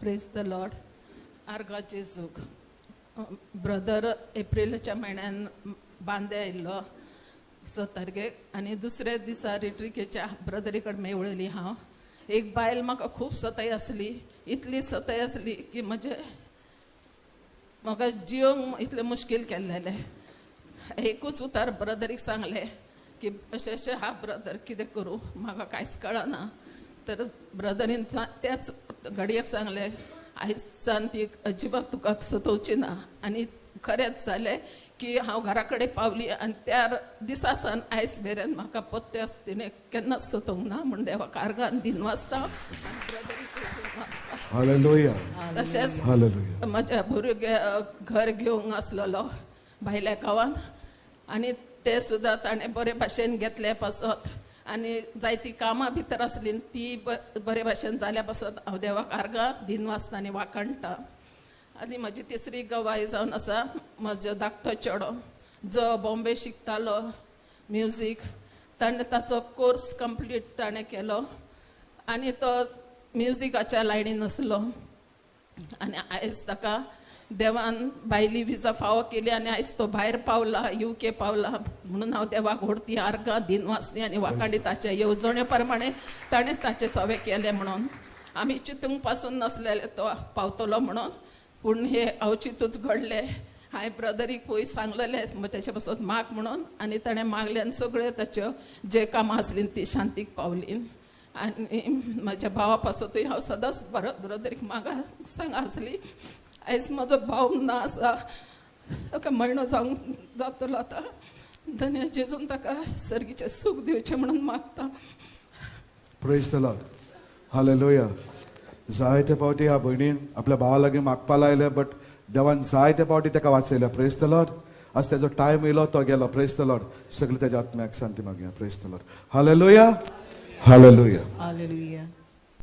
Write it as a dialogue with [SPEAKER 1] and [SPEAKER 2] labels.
[SPEAKER 1] Praise the Lord. आर्गाचे सूख brother एप्रिलच्या म्हयन्यान बांदे आयिल्लो 6 तारखेक आनी दुसऱ्या दिसा रिट्रिकेच्या ब्रदरी कडेन मेवळली हांव. एक बायल म्हाका खूब सताय आसली, इतली सताय आसली की म्हाका जियोंक इतलें मुश्कील केल्लेलें. एकूच उतार ब्रदरीक सांगलें की अशें अशें हा ब्रदर कितें करूं म्हाका कांयच कळना. तर ब्रदरीन त्याच घडयेक सांगलें आयज ती अजिबात तुका सतोवची ना. आनी खरेंच जालें की हांव घरा कडेन पावली आनी त्या दिसा सावन आयज मेरेन म्हाका पत्त्यास तिणें केन्नाच सतोवंक ना म्हूण देवाक आर्गान दिन वाचता. तशेंच म्हज्या भुरग्याक घर घेवंक आसलेलो भायल्या गांवांत आनी ते सुद्दां ताणें बरे भाशेन घेतले पासत आनी जायती कामां भितर आसली ती बरे भाशेन जाल्या पासत हांव देवाक आर्गां दिन वाचता आनी वाकणटा. आनी म्हजी तिसरी गवाही जावन आसा म्हजो धाकटो चेडो जो बॉम्बे शिकतालो म्युजीक. ताणें ताचो कोर्स कंप्लीट ताणें केलो आनी तो म्युजिकाच्या लायणीन आसलो आनी आयज ताका देवान भायली विजा फावो केली आनी आयज तो भायर पावला, UK पावला. म्हणून हांव देवाक व्हरती आर्गां दिन वाचली आनी वाखाणी ताच्या येवजणे प्रमाणे ताणें ताचे सवे केले. म्हणून आमी चिंतूंक पासून नासलेले तो पावतलो म्हणून, पूण हे अवचितूच घडलें. हांवें ब्रदरीक पयस सांगलेलें तेचे पासून माग म्हणून आनी ताणें मागले आनी सगळ्यो ताच्यो जे कामां आसलीं ती शांतीक पावली. आनी म्हज्या भावा पासूनय हांव सदांच ब्रदरीक मागा सांगा आसली. आयज म्हजो भाव ना आसा, ताका म्हयनो जावंक जातलो आतां. धन्य जेजून ताका सर्गीचें सूख दिवचें म्हणून मागता.
[SPEAKER 2] Praise the Lord. हालेलुया. जायते फावटी ह्या भयणीन आपल्या भावा लागीं मागपा लायले बट देवान जायते फावटी ताका वाचयल्या. Praise the Lord. आज तेजो टायम येयलो तो गेलो. Praise the Lord. सगळे तेज्या आत्म्याक शांती मागया. Praise the Lord. Hallelujah. Hallelujah.
[SPEAKER 3] Hallelujah.